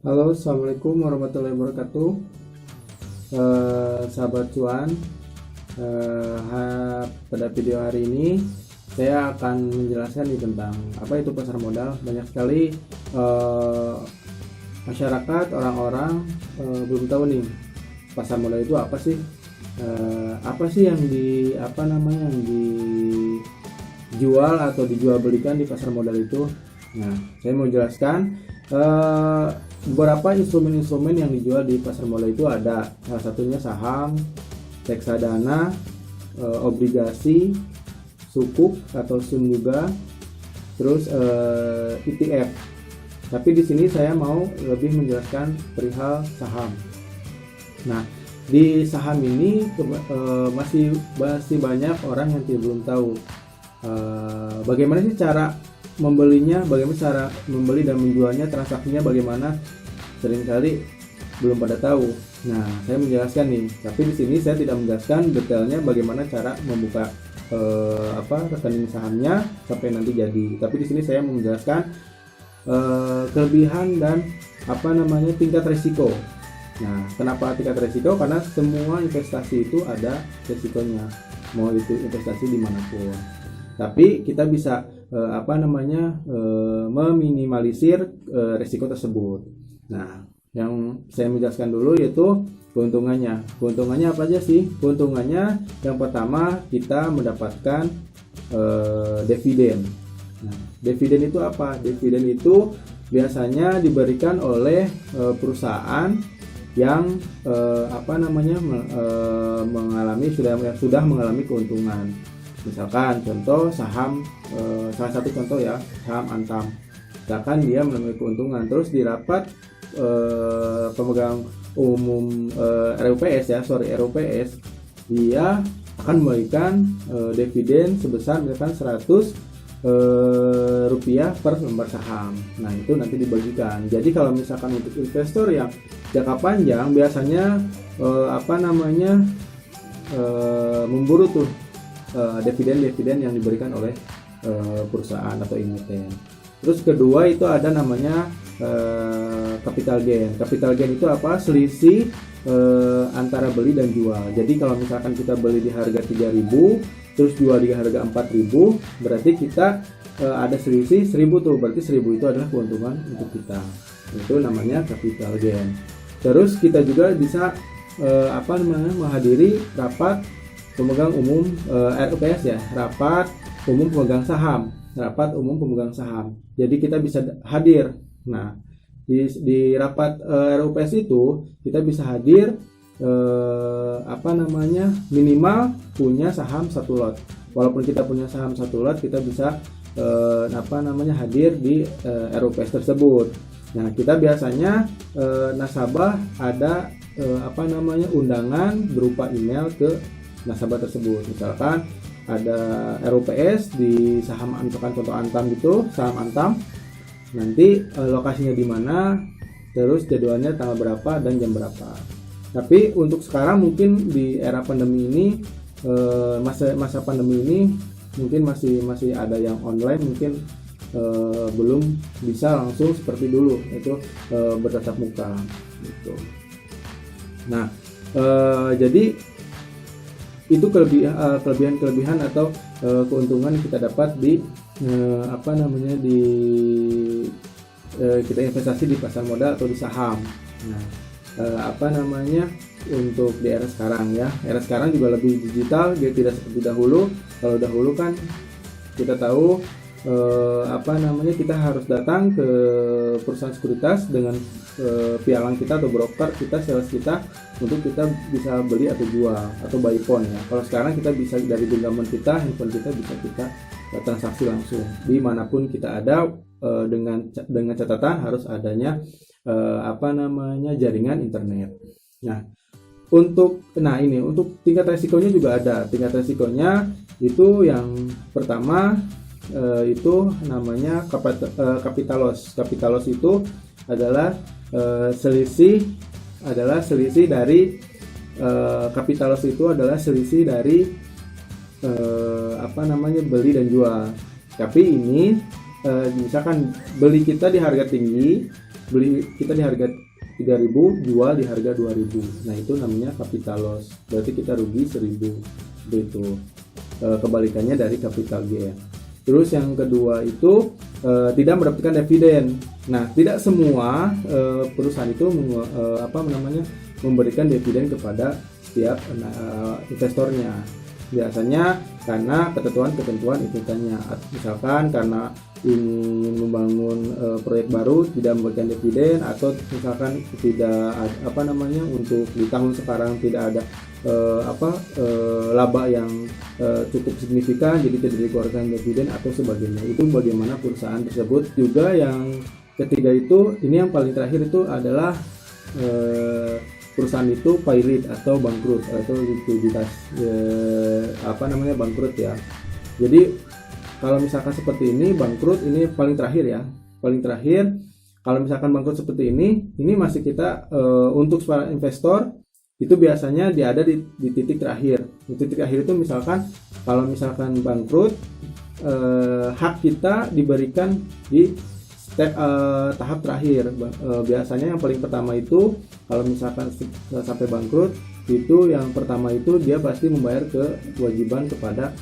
Halo, assalamualaikum warahmatullahi wabarakatuh. Sahabat cuan, pada video hari ini saya akan menjelaskan tentang apa itu pasar modal. Banyak sekali masyarakat, orang-orang belum tahu nih pasar modal itu apa sih? Apa sih yang yang dijual atau dijual belikan di pasar modal itu? Nah, saya mau jelaskan beberapa instrumen-instrumen yang dijual di pasar modal itu ada salah satunya saham, reksadana, obligasi, sukuk atau sun juga, terus ETF. Tapi di sini saya mau lebih menjelaskan perihal saham. Nah, di saham ini masih banyak orang yang belum tahu bagaimana sih cara membelinya, bagaimana cara membeli dan menjualnya, transaksinya bagaimana, seringkali belum pada tahu. Nah, saya menjelaskan nih, tapi di sini saya tidak menjelaskan detailnya bagaimana cara membuka rekening sahamnya sampai nanti jadi. Tapi di sini saya menjelaskan kelebihan dan tingkat resiko. Nah, kenapa tingkat resiko? Karena semua investasi itu ada resikonya, mau itu investasi dimanapun. Tapi kita bisa meminimalisir risiko tersebut. Nah, yang saya menjelaskan dulu yaitu keuntungannya. Keuntungannya apa aja sih? Keuntungannya yang pertama kita mendapatkan dividen. Nah, dividen itu apa? Dividen itu biasanya diberikan oleh perusahaan yang sudah mengalami keuntungan. Misalkan contoh saham, salah satu contoh ya, saham Antam. Misalkan dia mengalami keuntungan, terus di rapat pemegang umum RUPS, dia akan memberikan dividen sebesar misalkan 100 rupiah per lembar saham. Nah, itu nanti dibagikan. Jadi kalau misalkan untuk investor yang jangka panjang biasanya memburu tuh dividen yang diberikan oleh perusahaan atau emiten. Terus kedua itu ada namanya capital gain. Capital gain itu apa? Selisih antara beli dan jual. Jadi kalau misalkan kita beli di harga 3.000 terus jual di harga 4.000, berarti kita ada selisih 1.000 tuh. Berarti 1.000 itu adalah keuntungan untuk kita. Itu namanya capital gain. Terus kita juga bisa menghadiri rapat pemegang umum RUPS ya, rapat umum pemegang saham. Jadi kita bisa hadir. Nah, di rapat RUPS itu kita bisa hadir minimal punya saham satu lot. Walaupun kita punya saham satu lot, kita bisa hadir di RUPS tersebut. Nah, kita biasanya nasabah ada undangan berupa email ke nasabah tersebut. Misalkan ada RUPS di saham, misalkan contoh Antam gitu, saham Antam. Nanti lokasinya di mana, terus jadwalnya tanggal berapa dan jam berapa. Tapi untuk sekarang mungkin di era pandemi ini, masa pandemi ini mungkin masih ada yang online, mungkin belum bisa langsung seperti dulu itu bertatap muka gitu. Nah, jadi itu kelebihan atau keuntungan yang kita dapat di kita investasi di pasar modal atau di saham. Nah, untuk di era sekarang ya, era sekarang juga lebih digital, dia tidak seperti dahulu. Kalau dahulu kan kita tahu kita harus datang ke perusahaan sekuritas dengan pialang kita atau broker kita, sales kita, untuk kita bisa beli atau jual atau buy phone ya. Kalau sekarang kita bisa dari genggaman kita, handphone kita, bisa kita transaksi langsung dimanapun kita ada, dengan catatan harus adanya jaringan internet. Nah, untuk tingkat resikonya juga ada. Tingkat resikonya itu yang pertama itu namanya capital loss. Capital loss itu adalah selisih dari capital loss itu adalah selisih dari beli dan jual. Tapi ini misalkan beli kita di harga tinggi, beli kita di harga 3.000, jual di harga 2.000. Nah, itu namanya capital loss. Berarti kita rugi 1.000. Itu kebalikannya dari capital gain. Terus yang kedua itu tidak mendapatkan dividen. Nah, tidak semua perusahaan itu memberikan dividen kepada setiap investornya. Biasanya karena ketentuan itunya, misalkan karena ingin membangun proyek baru tidak memberikan dividen, atau misalkan tidak untuk di tahun sekarang tidak ada laba yang cukup signifikan, jadi tidak dikeluarkan dividen atau sebagainya. Itu bagaimana perusahaan tersebut. Juga yang ketiga itu, ini yang paling terakhir itu adalah perusahaan itu pilot atau bangkrut atau likuiditas bangkrut ya. Jadi kalau misalkan seperti ini bangkrut, ini paling terakhir ya. Paling terakhir kalau misalkan bangkrut seperti ini masih kita untuk para investor itu biasanya dia ada di titik terakhir. Di titik akhir itu misalkan kalau misalkan bangkrut, hak kita diberikan di tahap terakhir. Biasanya yang paling pertama itu kalau misalkan sampai bangkrut itu, yang pertama itu dia pasti membayar kewajiban kepada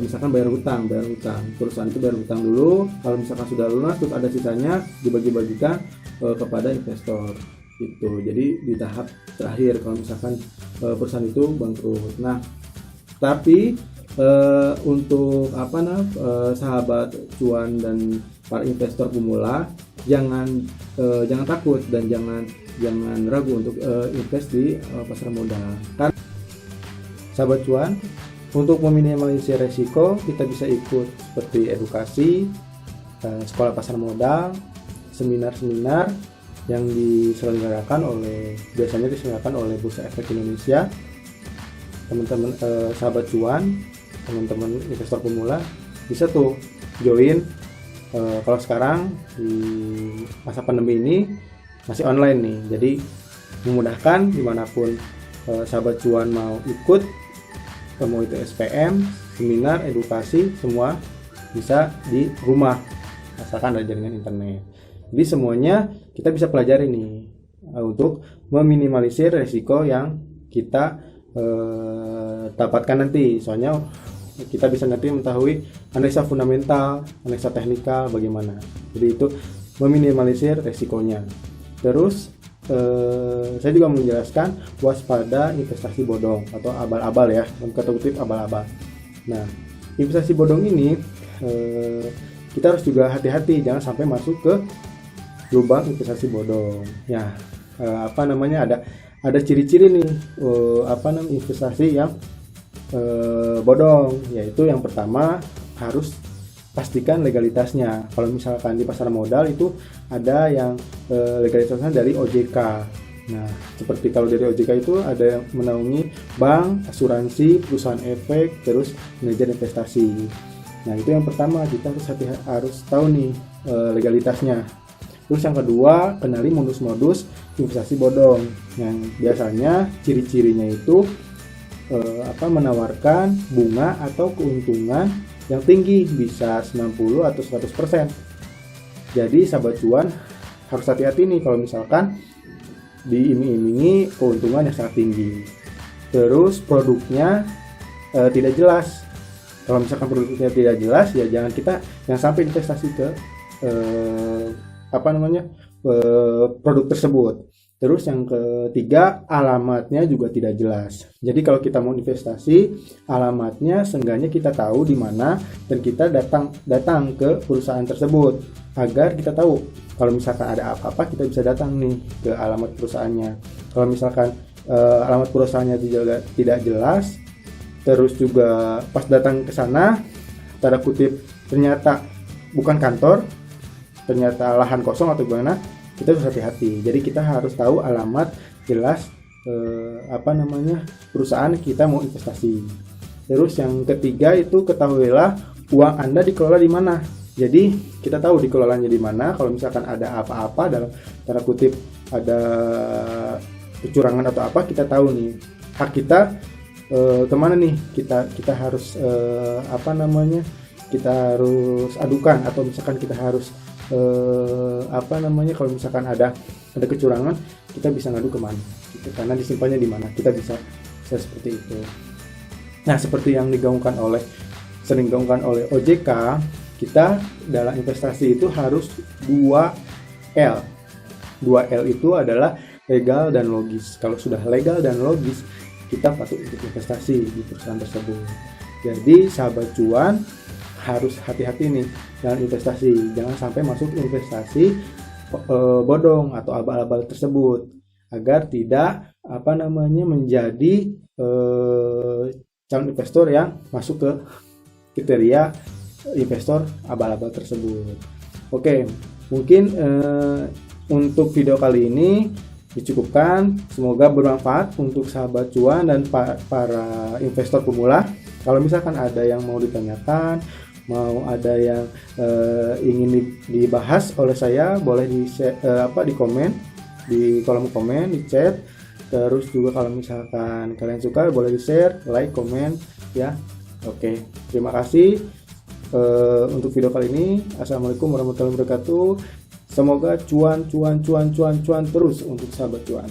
misalkan bayar hutang. Perusahaan itu bayar hutang dulu. Kalau misalkan sudah lunas, terus ada sisanya dibagi-bagikan kepada investor. Itu jadi di tahap terakhir kalau misalkan perusahaan itu bangkrut. Nah, tapi untuk sahabat cuan dan para investor pemula, jangan takut dan jangan ragu untuk invest di pasar modal. Kan sahabat cuan, untuk meminimalisir resiko kita bisa ikut seperti edukasi, sekolah pasar modal, seminar-seminar yang biasanya diselenggarakan oleh Bursa Efek Indonesia. Teman-teman sahabat cuan, teman-teman investor pemula bisa tuh join. Kalau sekarang di masa pandemi ini masih online nih, jadi memudahkan dimanapun sahabat cuan mau ikut, mau itu SPM, seminar, edukasi, semua bisa di rumah asalkan ada jaringan internet. Jadi semuanya kita bisa pelajari nih untuk meminimalisir resiko yang kita dapatkan nanti. Soalnya kita bisa nanti mengetahui analisa fundamental, analisa teknikal bagaimana. Jadi itu meminimalisir resikonya. Terus saya juga menjelaskan waspada investasi bodong atau abal-abal ya, dalam kata kutip abal-abal. Nah, investasi bodong ini kita harus juga hati-hati, jangan sampai masuk ke lubang investasi bodong. Ya, ada ciri-ciri nih investasi yang bodong, yaitu yang pertama harus pastikan legalitasnya. Kalau misalkan di pasar modal itu ada yang legalitasnya dari OJK. Nah, seperti kalau dari OJK itu ada yang menaungi bank, asuransi, perusahaan efek, terus manajer investasi. Nah, itu yang pertama, kita harus tahu nih legalitasnya. Terus yang kedua, kenali modus-modus investasi bodong. Yang biasanya ciri-cirinya itu menawarkan bunga atau keuntungan yang tinggi, bisa 90 atau 100%. Jadi sahabat cuan harus hati-hati nih kalau misalkan diiming-imingi keuntungan yang sangat tinggi. Terus produknya tidak jelas. Kalau misalkan produknya tidak jelas, ya jangan sampai investasi ke produk tersebut. Terus yang ketiga, alamatnya juga tidak jelas. Jadi kalau kita mau investasi, alamatnya seenggaknya kita tahu di mana, dan kita datang ke perusahaan tersebut agar kita tahu kalau misalkan ada apa-apa kita bisa datang nih ke alamat perusahaannya. Kalau misalkan alamat perusahaannya tidak jelas, terus juga pas datang ke sana tanda kutip ternyata bukan kantor, ternyata lahan kosong atau gimana, kita harus hati-hati. Jadi kita harus tahu alamat jelas perusahaan kita mau investasi. Terus yang ketiga itu, ketahuilah uang Anda dikelola di mana. Jadi kita tahu dikelolanya di mana. Kalau misalkan ada apa-apa dalam tanda kutip ada kecurangan atau apa, kita tahu nih hak kita kemana nih. Kita harus kita harus adukan, atau misalkan kita harus kalau misalkan ada kecurangan, kita bisa ngadu kemana gitu, karena disimpannya di mana, kita bisa seperti itu. Nah, seperti yang sering digaungkan oleh OJK, kita dalam investasi itu harus 2L. 2L itu adalah legal dan logis. Kalau sudah legal dan logis, kita patut untuk investasi di perusahaan tersebut. Jadi sahabat cuan harus hati-hati nih dalam investasi, jangan sampai masuk investasi bodong atau abal-abal tersebut, agar tidak menjadi calon investor yang masuk ke kriteria investor abal-abal tersebut. Oke, mungkin untuk video kali ini dicukupkan. Semoga bermanfaat untuk sahabat cuan dan para investor pemula. Kalau misalkan ada yang mau ditanyakan, mau ada yang ingin dibahas oleh saya, boleh di komen di kolom komen, di chat. Terus juga kalau misalkan kalian suka, boleh di share, like, komen ya. Oke, terima kasih untuk video kali ini. Assalamualaikum warahmatullahi wabarakatuh. Semoga cuan terus untuk sahabat cuan.